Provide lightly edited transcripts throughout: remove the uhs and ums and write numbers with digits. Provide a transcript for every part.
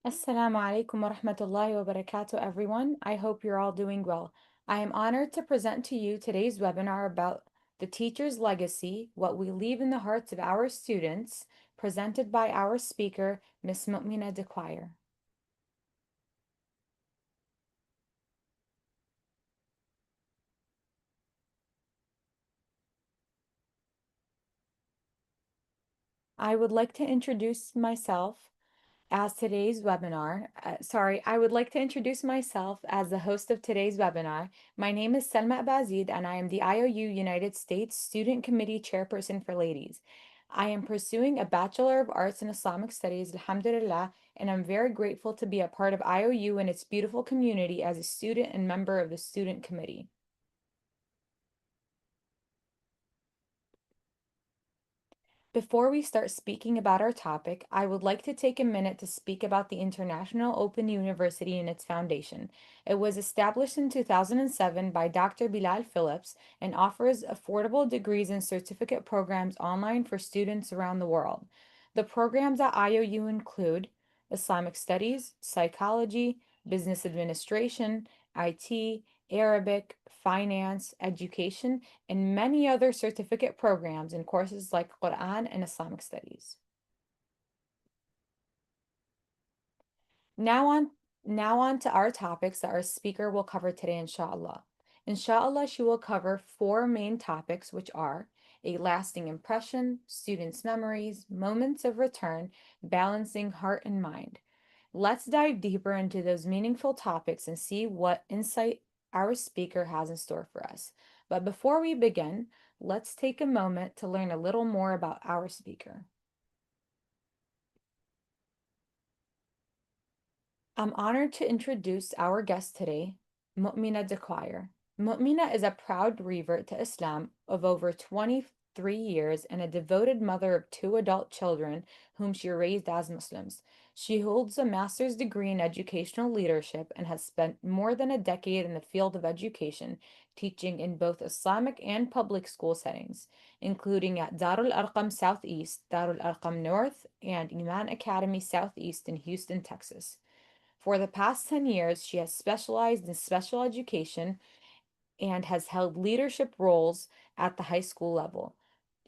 Assalamu alaikum wa rahmatullahi wa barakatuh, everyone. I hope you're all doing well. I am honored to present to you today's webinar about the teacher's legacy, what we leave in the hearts of our students, presented by our speaker, Ms. Mu'mina Dequire. I would like to introduce myself as today's webinar. I would like to introduce myself as the host of today's webinar. My name is Selma Abazid, and I am the IOU United States Student Committee Chairperson for Ladies. I am pursuing a Bachelor of Arts in Islamic Studies, alhamdulillah, and I'm very grateful to be a part of IOU and its beautiful community as a student and member of the Student Committee. Before we start speaking about our topic, I would like to take a minute to speak about the International Open University and its foundation. It was established in 2007 by Dr. Bilal Phillips and offers affordable degrees and certificate programs online for students around the world. The programs at IOU include Islamic Studies, Psychology, Business Administration, IT, Arabic, Finance, Education, and many other certificate programs and courses like Quran and Islamic studies. Now on, now on to our topics that our speaker will cover today, inshallah. Inshallah, she will cover four main topics, which are a lasting impression, students' memories, moments of return, balancing heart and mind. Let's dive deeper into those meaningful topics and see what insight our speaker has in store for us. But before we begin, let's take a moment to learn a little more about our speaker. I'm honored to introduce our guest today, Mu'mina Dequire. Mu'mina is a proud revert to Islam of over 23 years and a devoted mother of two adult children whom she raised as Muslims. She holds a master's degree in educational leadership and has spent more than a decade in the field of education, teaching in both Islamic and public school settings, including at Darul Arqam Southeast, Darul Arqam North, and Iman Academy Southeast in Houston, Texas. For the past 10 years, she has specialized in special education and has held leadership roles at the high school level.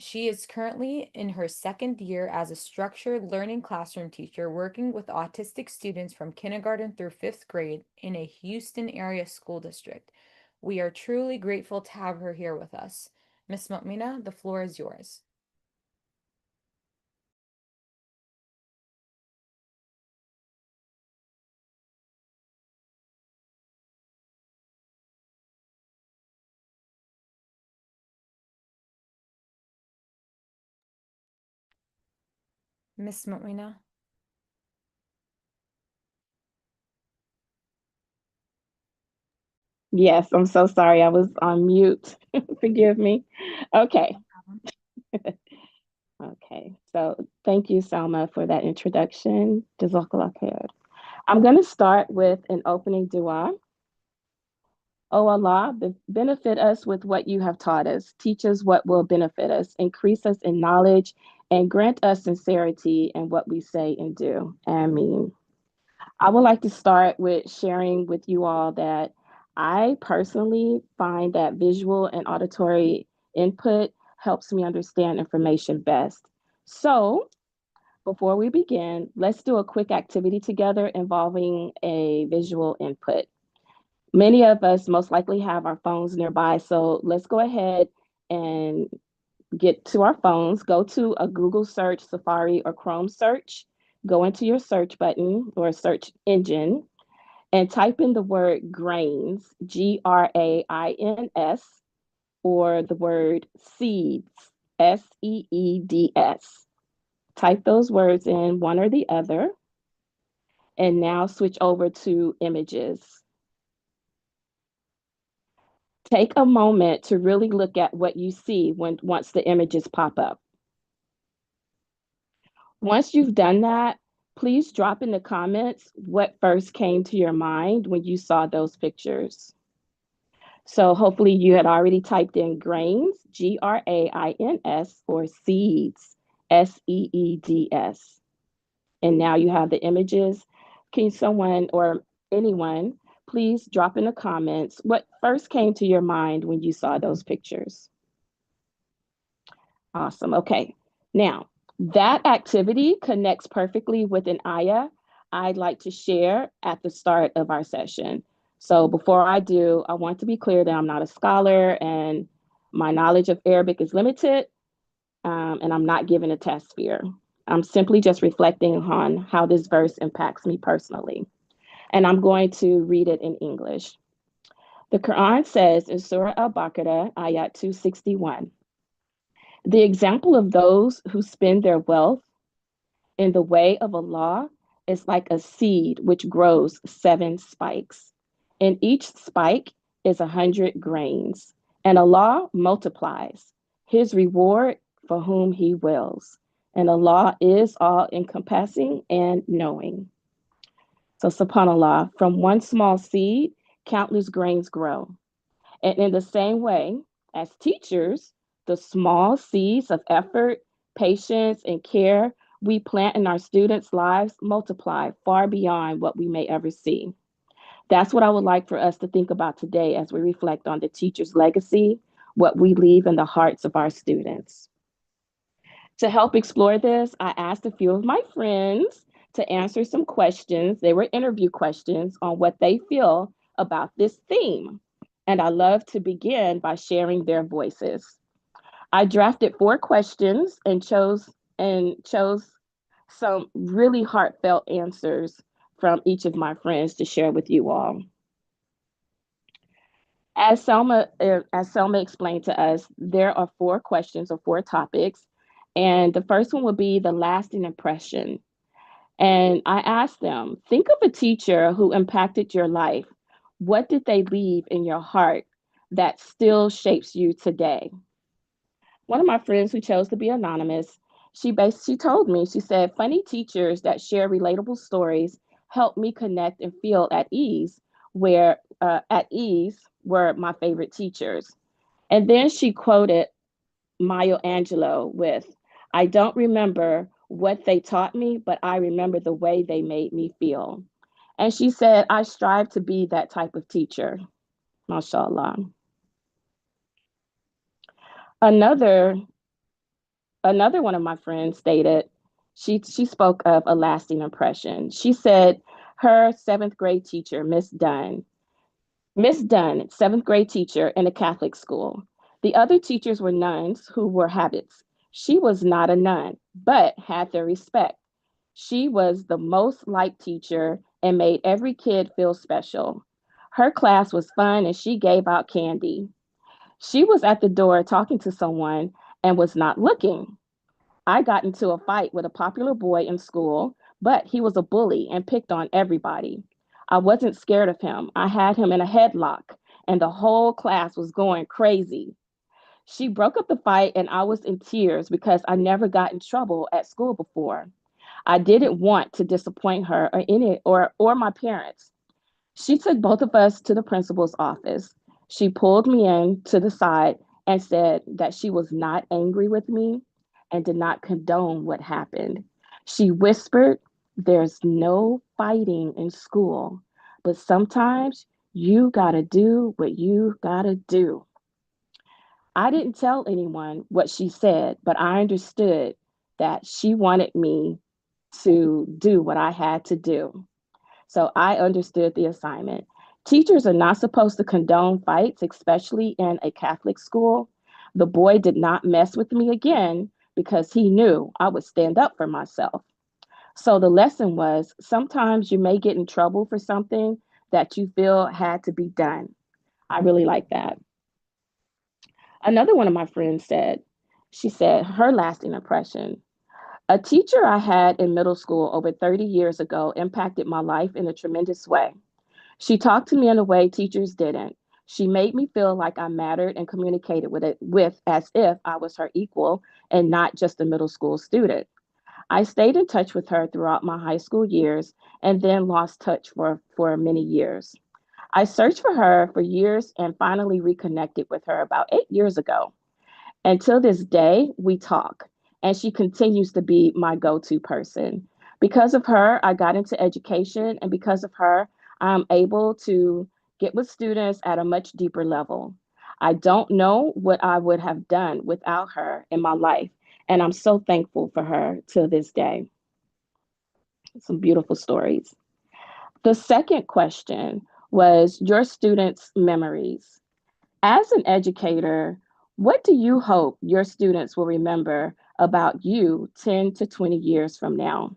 She is currently in her second year as a structured learning classroom teacher, working with autistic students from kindergarten through fifth grade in a Houston area school district. We are truly grateful to have her here with us. Miss Mu'mina, the floor is yours. Miss Mu'mina. Yes, I'm so sorry. I was on mute. Forgive me. Okay. Okay. So thank you, Salma, for that introduction. Jazakallah khair. I'm going to start with an opening dua. O Allah, benefit us with what you have taught us. Teach us what will benefit us. Increase us in knowledge and grant us sincerity in what we say and do. Ameen. I would like to start with sharing with you all that I personally find that visual and auditory input helps me understand information best. So, before we begin, let's do a quick activity together involving a visual input. Many of us most likely have our phones nearby, so let's go ahead and get to our phones. Go to a Google search, Safari, or Chrome search. Go into your search button or search engine and type in the word grains, GRAINS, or the word seeds, SEEDS. Type those words in, one or the other, and now switch over to images. Take a moment to really look at what you see once the images pop up. Once you've done that, please drop in the comments what first came to your mind when you saw those pictures. So hopefully you had already typed in grains, GRAINS, or seeds, SEEDS. And now you have the images. Can someone or anyone please drop in the comments what first came to your mind when you saw those pictures? Awesome. Okay. Now, that activity connects perfectly with an ayah I'd like to share at the start of our session. So before I do, I want to be clear that I'm not a scholar and my knowledge of Arabic is limited, and I'm not given a test here. I'm simply just reflecting on how this verse impacts me personally. And I'm going to read it in English. The Quran says in Surah Al Baqarah, ayat 261, the example of those who spend their wealth in the way of Allah is like a seed which grows 7 spikes. In each spike is 100 grains, and Allah multiplies his reward for whom he wills. And Allah is all encompassing and knowing. So, subhanAllah, from one small seed, countless grains grow. And in the same way, as teachers, the small seeds of effort, patience, and care we plant in our students' lives multiply far beyond what we may ever see. That's what I would like for us to think about today as we reflect on the teacher's legacy, what we leave in the hearts of our students. To help explore this, I asked a few of my friends to answer some questions. They were interview questions on what they feel about this theme. And I love to begin by sharing their voices. I drafted 4 questions and chose some really heartfelt answers from each of my friends to share with you all. As Selma explained to us, there are 4 questions or 4 topics, and the first one will be the lasting impression. And I asked them, think of a teacher who impacted your life. What did they leave in your heart that still shapes you today? One of my friends who chose to be anonymous, she told me, she said, funny teachers that share relatable stories help me connect and feel at ease were my favorite teachers. And then she quoted Maya Angelou with, I don't remember what they taught me, but I remember the way they made me feel. And she said, I strive to be that type of teacher. MashaAllah. Another Another one of my friends stated she spoke of a lasting impression. She said her 7th grade teacher, Miss Dunn, 7th grade teacher in a Catholic school. The other teachers were nuns who were habits. She was not a nun, but had their respect. She was the most liked teacher and made every kid feel special. Her class was fun and she gave out candy. She was at the door talking to someone and was not looking. I got into a fight with a popular boy in school, but he was a bully and picked on everybody. I wasn't scared of him. I had him in a headlock, and the whole class was going crazy. She broke up the fight, and I was in tears because I never got in trouble at school before. I didn't want to disappoint her or my parents. She took both of us to the principal's office. She pulled me in to the side and said that she was not angry with me and did not condone what happened. She whispered, there's no fighting in school, but sometimes you gotta do what you gotta do. I didn't tell anyone what she said, but I understood that she wanted me to do what I had to do. So I understood the assignment. Teachers are not supposed to condone fights, especially in a Catholic school. The boy did not mess with me again because he knew I would stand up for myself. So the lesson was sometimes you may get in trouble for something that you feel had to be done. I really like that. Another one of my friends said, she said her lasting impression. A teacher I had in middle school over 30 years ago impacted my life in a tremendous way. She talked to me in a way teachers didn't. She made me feel like I mattered and communicated with as if I was her equal and not just a middle school student. I stayed in touch with her throughout my high school years and then lost touch for many years. I searched for her for years and finally reconnected with her about 8 years ago. Until this day, we talk, and she continues to be my go to person. Because of her, I got into education, and because of her, I'm able to get with students at a much deeper level. I don't know what I would have done without her in my life, and I'm so thankful for her to this day. Some beautiful stories. The second question was your students' memories. As an educator, what do you hope your students will remember about you 10 to 20 years from now?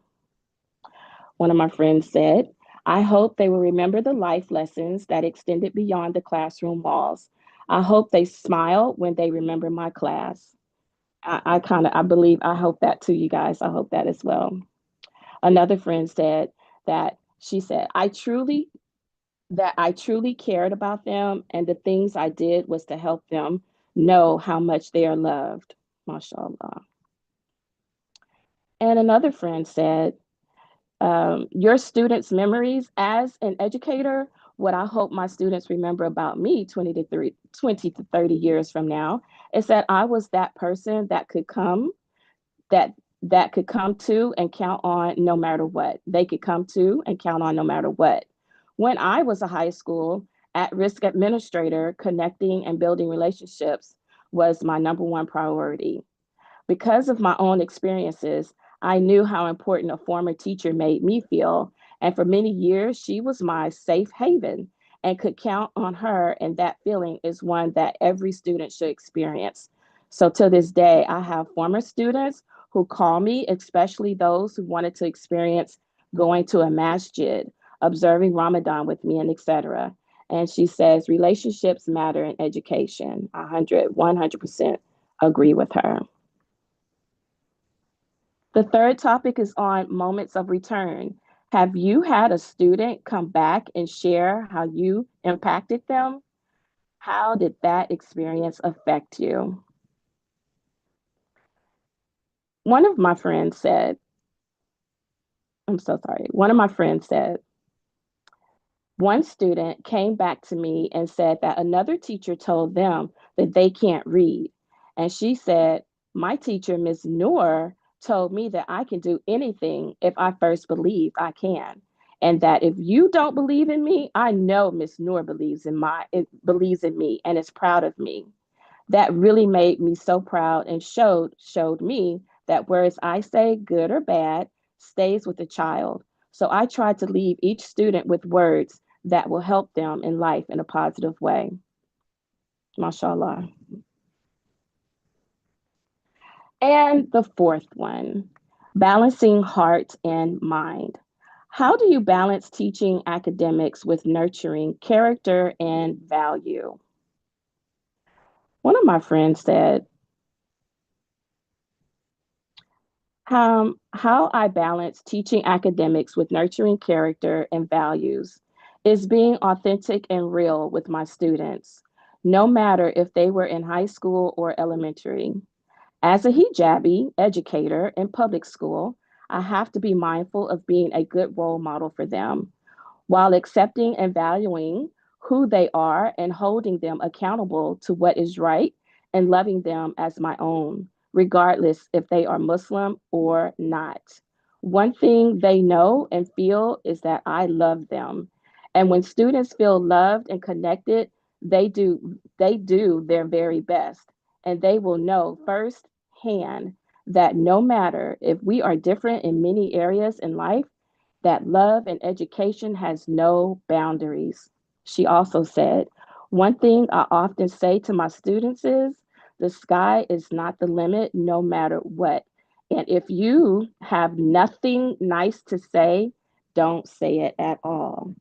One of my friends said, I hope they will remember the life lessons that extended beyond the classroom walls. I hope they smile when they remember my class. I believe, I hope that too, you guys. I hope that as well. Another friend said that she said, I truly cared about them, and the things I did was to help them know how much they are loved. MashaAllah. And another friend said, your students' memories as an educator, what I hope my students remember about me 20 to 30 years from now is that I was that person that that could come to and count on no matter what. They could come to and count on no matter what. When I was a high school at-risk administrator, connecting and building relationships was my number one priority. Because of my own experiences, I knew how important a former teacher made me feel. And for many years, she was my safe haven and could count on her. And that feeling is one that every student should experience. So to this day, I have former students who call me, especially those who wanted to experience going to a masjid, observing Ramadan with me, and etc. And she says relationships matter in education. 100% agree with her. The third topic is on moments of return. Have you had a student come back and share how you impacted them? How did that experience affect you? One of my friends said, I'm so sorry. One of my friends said, one student came back to me and said that another teacher told them that they can't read. And she said, my teacher, Ms. Noor, told me that I can do anything if I first believe I can. And that if you don't believe in me, I know Miss Noor believes in me and is proud of me. That really made me so proud and showed me that words I say, good or bad, stays with the child. So I try to leave each student with words that will help them in life in a positive way. MashaAllah. And the fourth one, balancing heart and mind. How do you balance teaching academics with nurturing character and value? One of my friends said, how I balance teaching academics with nurturing character and values is being authentic and real with my students, no matter if they were in high school or elementary. As a hijabi educator in public school, I have to be mindful of being a good role model for them while accepting and valuing who they are and holding them accountable to what is right and loving them as my own, regardless if they are Muslim or not. One thing they know and feel is that I love them. And when students feel loved and connected, they do their very best. And they will know firsthand that no matter if we are different in many areas in life, that love and education has no boundaries. She also said, one thing I often say to my students is the sky is not the limit, no matter what. And if you have nothing nice to say, don't say it at all.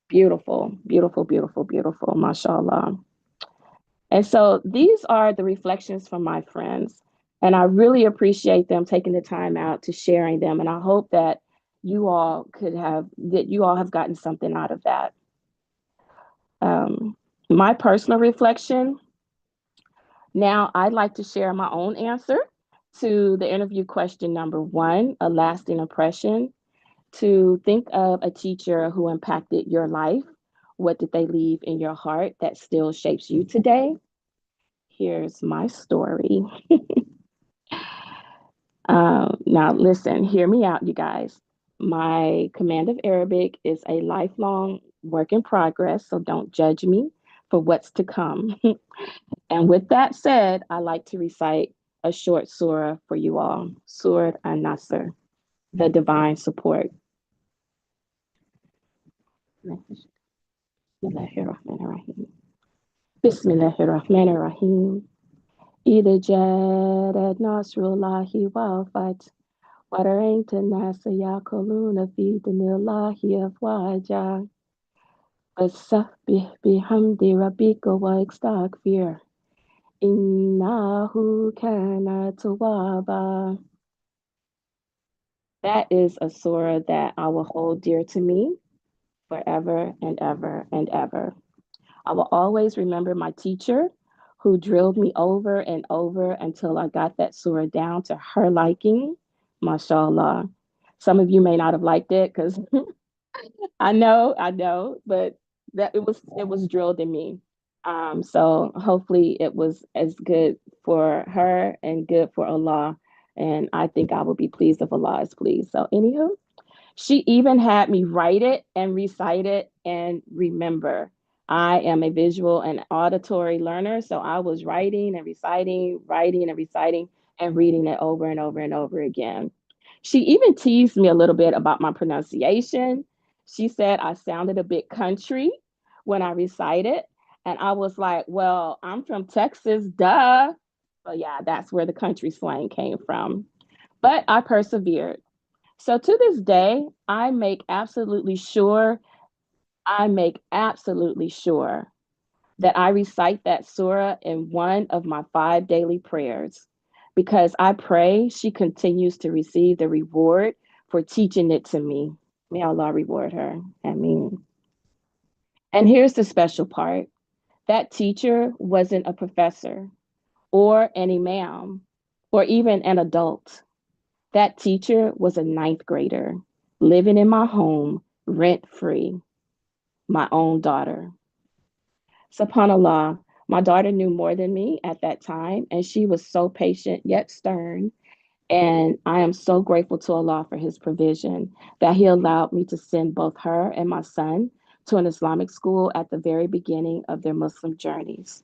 Beautiful, beautiful, beautiful, beautiful, mashallah. And so these are the reflections from my friends. And I really appreciate them taking the time out to sharing them. And I hope that you all have gotten something out of that. Um, my personal reflection, now I'd like to share my own answer to the interview question number one, a lasting impression. To think of a teacher who impacted your life. What did they leave in your heart that still shapes you today? Here's my story. Now, listen, hear me out, you guys. My command of Arabic is a lifelong work in progress, so don't judge me for what's to come. And with that said, I like to recite a short surah for you all, Surah An-Nasr, the divine support. Bismillahirrahmanirrahim. Bismillahirrahmanirrahim. إذا جاءت نصر الله والفتح ورأيت الناس يدخلون في دين الله أفواجا فسبح بحمد ربك واستغفره إنه كان توابا. That is a surah that I will hold dear to me forever and ever and ever. I will always remember my teacher who drilled me over and over until I got that surah down to her liking. MashaAllah. Some of you may not have liked it because I know, but that it was drilled in me. So hopefully it was as good for her and good for Allah. And I think I will be pleased if Allah is pleased. So anywho, she even had me write it and recite it and remember. I am a visual and auditory learner, so I was writing and reciting, and reading it over and over and over again. She even teased me a little bit about my pronunciation. She said I sounded a bit country when I recited, and I was like, well, I'm from Texas, duh. So, yeah, that's where the country slang came from. But I persevered. So to this day, I make absolutely sure that I recite that surah in one of my 5 daily prayers because I pray she continues to receive the reward for teaching it to me. May Allah reward her. Ameen. And here's the special part. That teacher wasn't a professor or an imam or even an adult. That teacher was a ninth grader living in my home rent free, my own daughter. SubhanAllah, my daughter knew more than me at that time, and she was so patient yet stern. And I am so grateful to Allah for His provision that He allowed me to send both her and my son to an Islamic school at the very beginning of their Muslim journeys.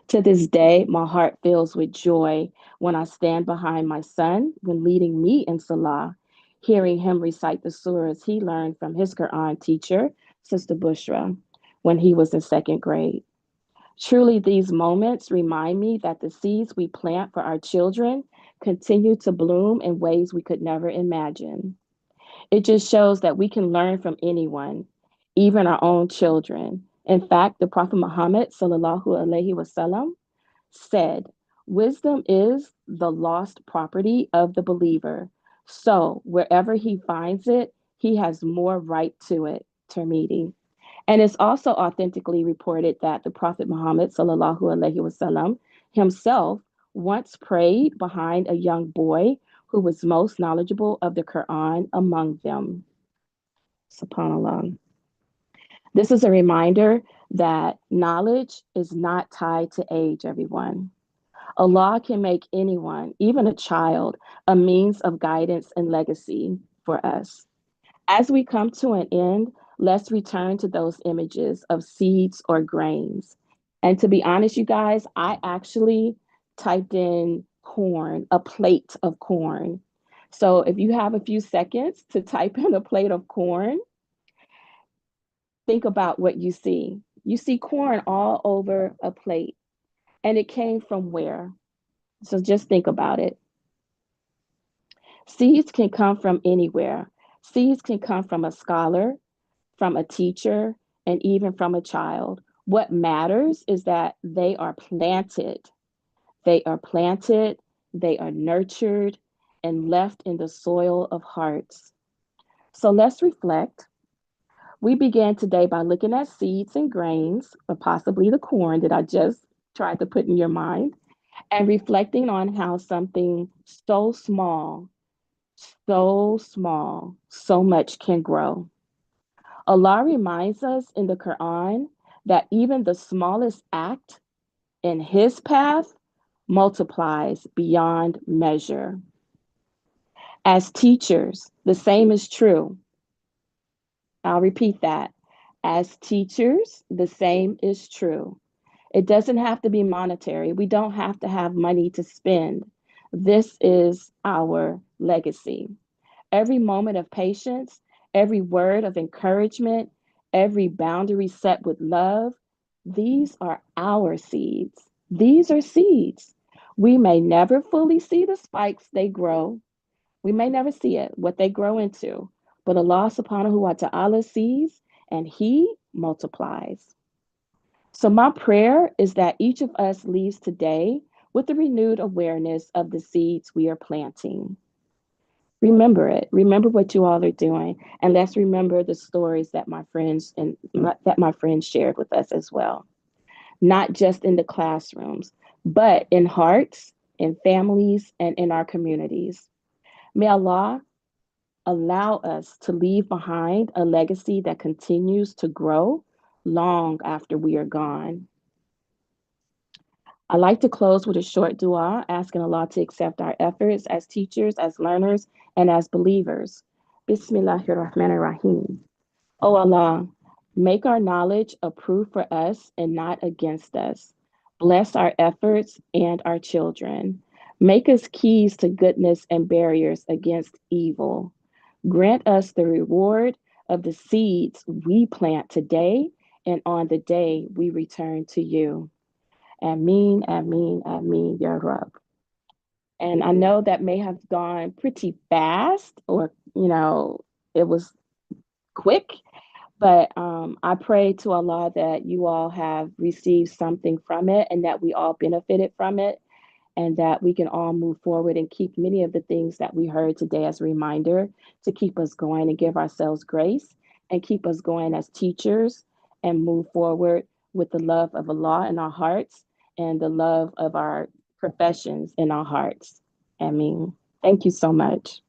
To this day, my heart fills with joy when I stand behind my son when leading me in Salah, hearing him recite the surahs he learned from his Quran teacher, Sister Bushra, when he was in second grade. Truly, these moments remind me that the seeds we plant for our children continue to bloom in ways we could never imagine. It just shows that we can learn from anyone, even our own children. In fact, the Prophet Muhammad sallallahu alaihi wasallam said, "Wisdom is the lost property of the believer. So wherever he finds it, he has more right to it." Tirmidhi. And it's also authentically reported that the Prophet Muhammad sallallahu alaihi wasallam himself once prayed behind a young boy who was most knowledgeable of the Quran among them. SubhanAllah. This is a reminder that knowledge is not tied to age, everyone. Allah can make anyone, even a child, a means of guidance and legacy for us. As we come to an end, let's return to those images of seeds or grains. And to be honest, you guys, I actually typed in corn, a plate of corn. So if you have a few seconds to type in a plate of corn, think about what you see. You see corn all over a plate, and it came from where? So just think about it. Seeds can come from anywhere. Seeds can come from a scholar, from a teacher, and even from a child. What matters is that they are planted. They are planted, they are nurtured, and left in the soil of hearts. So let's reflect. We began today by looking at seeds and grains, or possibly the corn that I just tried to put in your mind, and reflecting on how something so much can grow. Allah reminds us in the Quran that even the smallest act in His path multiplies beyond measure. As teachers, the same is true. I'll repeat that. As teachers, the same is true. It doesn't have to be monetary. We don't have to have money to spend. This is our legacy. Every moment of patience, every word of encouragement, every boundary set with love, these are our seeds. These are seeds. We may never fully see the spikes they grow. We may never see it, what they grow into, but Allah subhanahu wa ta'ala sees and He multiplies. So, my prayer is that each of us leaves today with a renewed awareness of the seeds we are planting. Remember it. Remember what you all are doing, and let's remember the stories that my friends shared with us as well. Not just in the classrooms, but in hearts, in families, and in our communities. May Allah allow us to leave behind a legacy that continues to grow long after we are gone. I like to close with a short dua, asking Allah to accept our efforts as teachers, as learners, and as believers. Bismillahir Rahmanir Rahim. O Allah, make our knowledge a proof for us and not against us. Bless our efforts and our children. Make us keys to goodness and barriers against evil. Grant us the reward of the seeds we plant today and on the day we return to you. Ameen, Ameen, Ameen, Ya Rab. And I know that may have gone pretty fast, or, it was quick, but I pray to Allah that you all have received something from it and that we all benefited from it, and that we can all move forward and keep many of the things that we heard today as a reminder to keep us going and give ourselves grace and keep us going as teachers and move forward with the love of Allah in our hearts and the love of our professions in our hearts. I mean, thank you so much.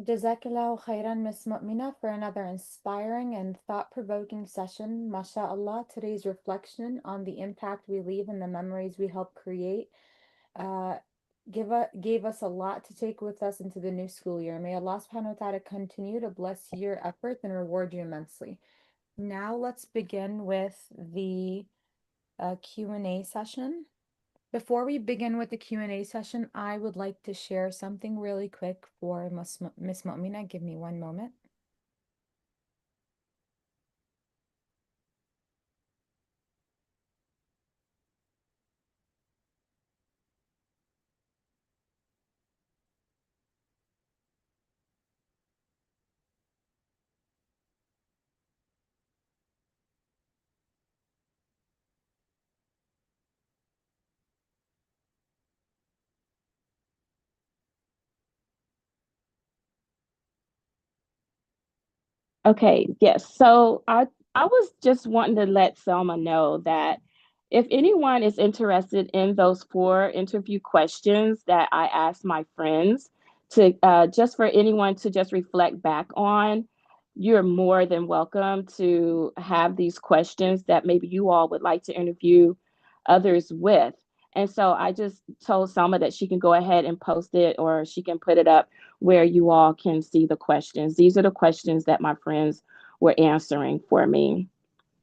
Jazakallahu khairan, Miss Mu'mina, for another inspiring and thought-provoking session. MashaAllah, today's reflection on the impact we leave and the memories we help create uh, gave us a lot to take with us into the new school year. May Allah subhanahu wa ta'ala continue to bless your efforts and reward you immensely. Now let's begin with the Q&A session. Before we begin with the Q&A session, I would like to share something really quick for Miss Mu'mina. Give me one moment. Okay, yes. So I was just wanting to let Selma know that if anyone is interested in those four interview questions that I asked my friends to just for anyone to just reflect back on, you're more than welcome to have these questions that maybe you all would like to interview others with. And so I just told Selma that she can go ahead and post it, or she can put it up where you all can see the questions. These are the questions that my friends were answering for me.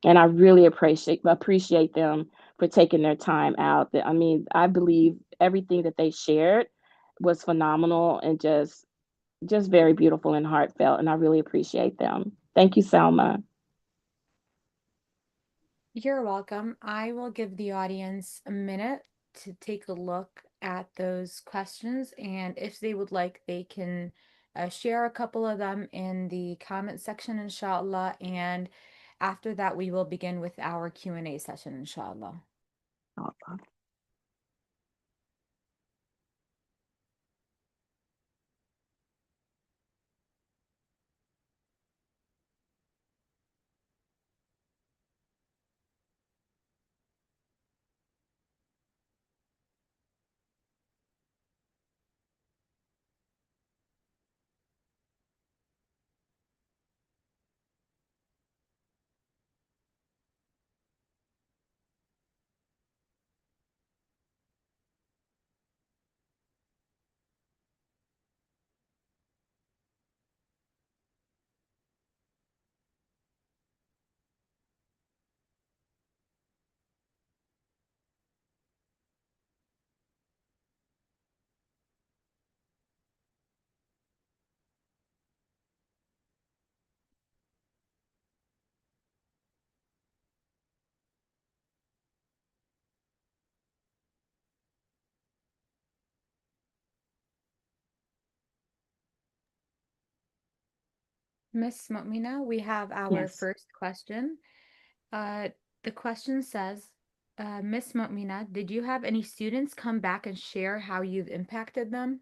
And I really appreciate them for taking their time out. I mean, I believe everything that they shared was phenomenal and just very beautiful and heartfelt. And I really appreciate them. Thank you, Selma. You're welcome. I will give the audience a minute to take a look at those questions, and if they would like, they can share a couple of them in the comment section, inshallah. And after that, we will begin with our Q&A session, inshallah. Miss Motmina, we have our Yes. first question. Uh, the question says, Miss Motmina, did you have any students come back and share how you've impacted them?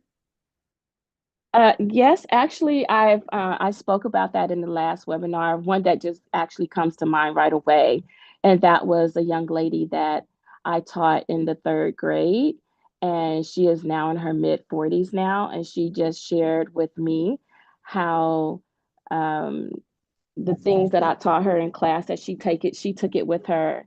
Yes, actually, I spoke about that in the last webinar. One that just actually comes to mind right away, and that was a young lady that I taught in the third grade, and she is now in her mid 40s now, and she just shared with me how um, the things that I taught her in class that she took it with her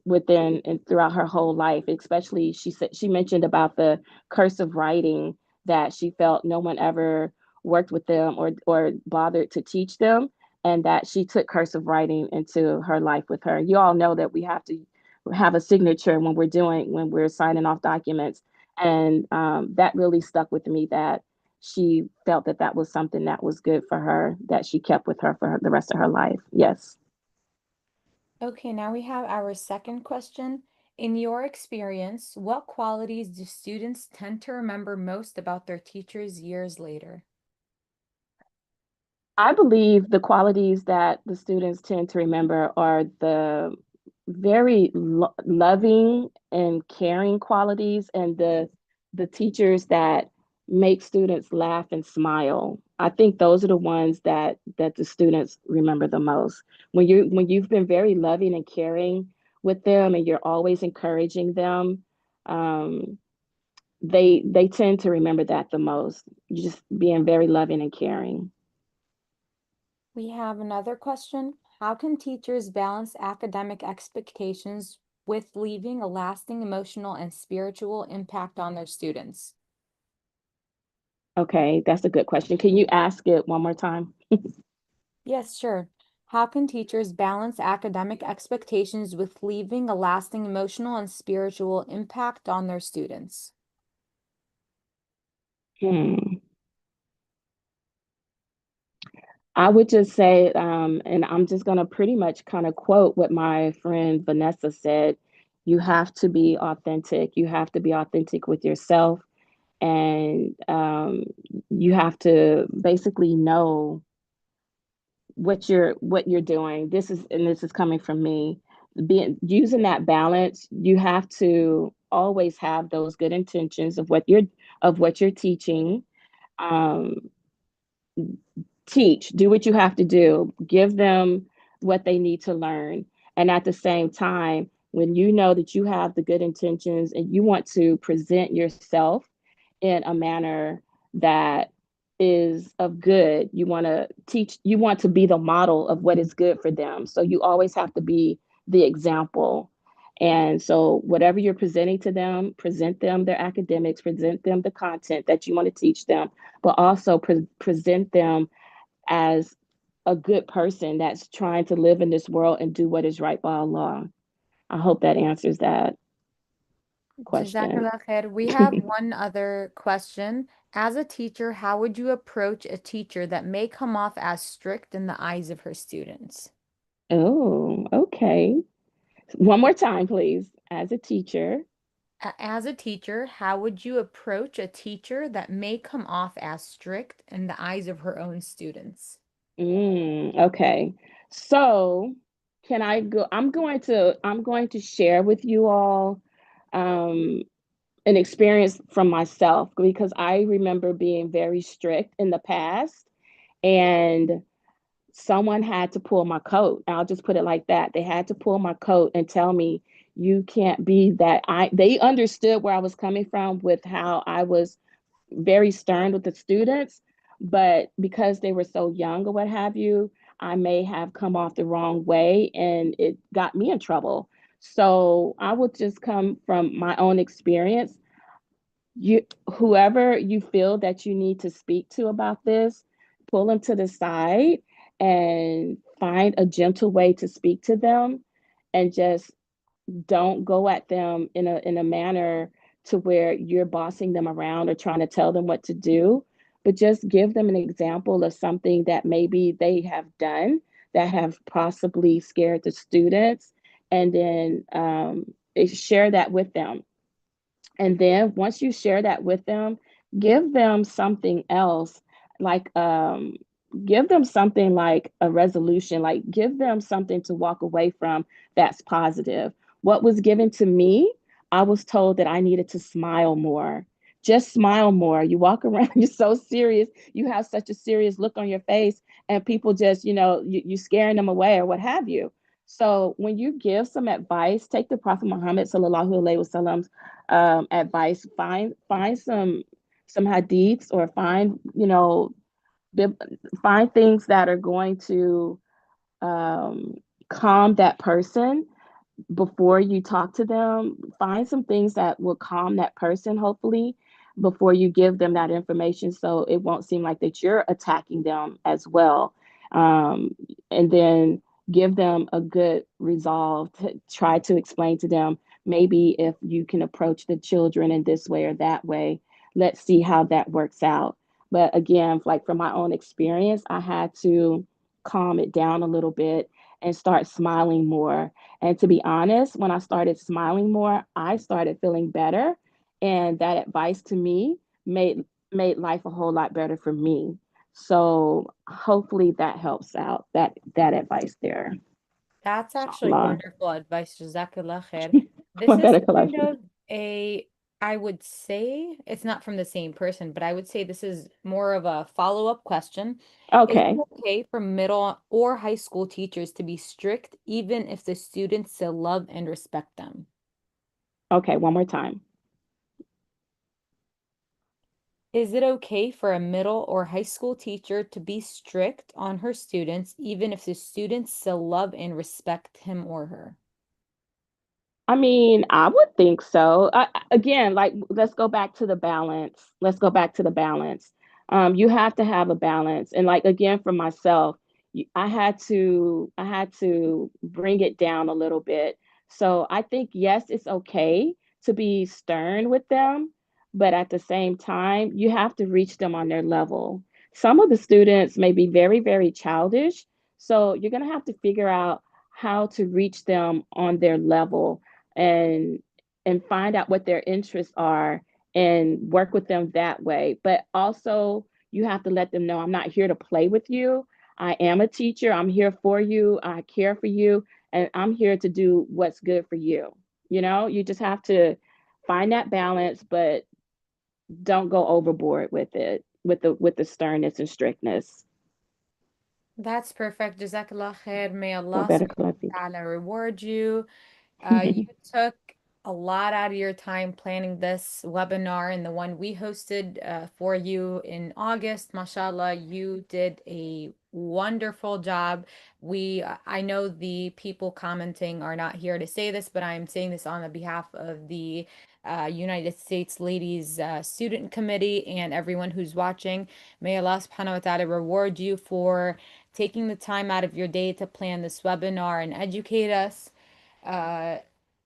within and throughout her whole life. Especially she mentioned about the cursive writing that she felt no one ever worked with them or bothered to teach them, and that she took cursive writing into her life with her. You all know that we have to have a signature when we're signing off documents, and that really stuck with me, that she felt that that was something that was good for her, that she kept with her for the rest of her life. Yes. Okay, now we have our second question. In your experience, what qualities do students tend to remember most about their teachers years later? I believe the qualities that the students tend to remember are the very loving and caring qualities, and the teachers that make students laugh and smile. I think those are the ones that the students remember the most. When you've been very loving and caring with them, and you're always encouraging them, um, they tend to remember that the most. You just being very loving and caring. We have another question. How can teachers balance academic expectations with leaving a lasting emotional and spiritual impact on their students? Okay, that's a good question. Can you ask it one more time? Yes, sure. How can teachers balance academic expectations with leaving a lasting emotional and spiritual impact on their students? Hmm. I would just say, and I'm just going to pretty much kind of quote what my friend Vanessa said. You have to be authentic. You have to be authentic with yourself, and you have to basically know what you're doing. This is coming from me. Being using that balance, you have to always have those good intentions of what you're teaching. Um, Teach, do what you have to do, give them what they need to learn. And at the same time, when you know that you have the good intentions and you want to present yourself in a manner that is of good, you want to be the model of what is good for them. So you always have to be the example. And so, whatever you're presenting to them, present them their academics, present them the content that you want to teach them, but also present them as a good person that's trying to live in this world and do what is right by Allah. I hope that answers that question. Jazakallah khair. We have one other question. As a teacher, how would you approach a teacher that may come off as strict in the eyes of her students? Oh, okay. One more time, please. As a teacher. As a teacher, how would you approach a teacher that may come off as strict in the eyes of her own students? Okay. So, can I go? I'm going to share with you all um, an experience from myself, because I remember being very strict in the past, and someone had to pull my coat. I'll just put it like that. They had to pull my coat and tell me, you can't be that. They understood where I was coming from with how I was very stern with the students, but because they were so young or what have you, I may have come off the wrong way and it got me in trouble. So I would just come from my own experience. You, whoever you feel that you need to speak to about this, pull them to the side and find a gentle way to speak to them, and just don't go at them in a manner to where you're bossing them around or trying to tell them what to do, but just give them an example of something that maybe they have done that have possibly scared the students, and then share that with them. And then once you share that with them, give them something else, like give them something like a resolution, like give them something to walk away from that's positive. What was given to me, I was told that I needed to smile more. Just smile more. You walk around, you're so serious. You have such a serious look on your face, and people just, you scaring them away or what have you. So when you give some advice, take the Prophet Muhammad sallallahu alaihi wasallam's advice. Find some hadiths, or find find things that are going to um, calm that person before you talk to them. Find some things that will calm that person, hopefully, before you give them that information, so it won't seem like that you're attacking them as well. um, and then give them a good resolve to try to explain to them, maybe if you can approach the children in this way or that way, let's see how that works out. But again, like from my own experience, I had to calm it down a little bit and start smiling more. And to be honest, when I started smiling more, I started feeling better. And that advice to me made life a whole lot better for me. So hopefully that helps out. That advice there. That's actually Inshallah. wonderful advice, Jazakallah khair. This is kind Barakallahu. of a, I would say, it's not from the same person, but I would say this is more of a follow-up question. Is it Okay. okay for middle or high school teachers to be strict, even if the students still love and respect them? Okay, one more time. Is it okay for a middle or high school teacher to be strict on her students, even if the students still love and respect him or her? I mean, I would think so. Again, like, let's go back to the balance. Let's go back to the balance. You have to have a balance, and like again, for myself, I had to bring it down a little bit. So I think yes, it's okay to be stern with them, but at the same time, you have to reach them on their level. Some of the students may be very, very childish, so you're gonna have to figure out how to reach them on their level, and find out what their interests are and work with them that way. But also, you have to let them know, I'm not here to play with you. I am a teacher. I'm here for you. I care for you, and I'm here to do what's good for you. You just have to find that balance, but don't go overboard with it, with the sternness and strictness. That's perfect. Jazakallah khair. May Well, Allah better subhanahu Khalafi. wa ta'ala reward you. You took a lot out of your time planning this webinar and the one we hosted for you in August. Mashallah, you did a wonderful job. I know the people commenting are not here to say this, but I'm saying this on the behalf of the United States Ladies Student Committee and everyone who's watching. May Allah subhanahu wa ta'ala reward you for taking the time out of your day to plan this webinar and educate us. Uh,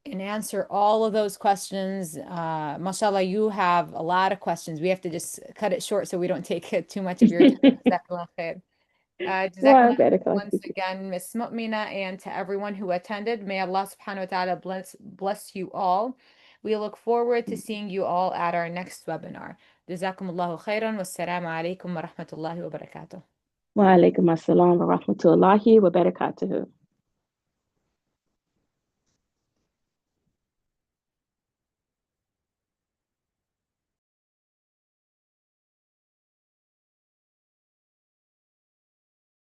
and answer all of those questions. Mashallah, you have a lot of questions. We have to just cut it short so we don't take too much of your time. Jazakallah khair. Well, Jazakallah better khair once Khalafi. again, Miss Mu'mina, and to everyone who attended. May Allah subhanahu wa ta'ala bless you all. We look forward to seeing you all at our next webinar. Jazakumullahu khairan. Wassalamu alaikum wa rahmatullahi wa barakatuh. Wa alaikum assalam wa rahmatullahi wa barakatuhu.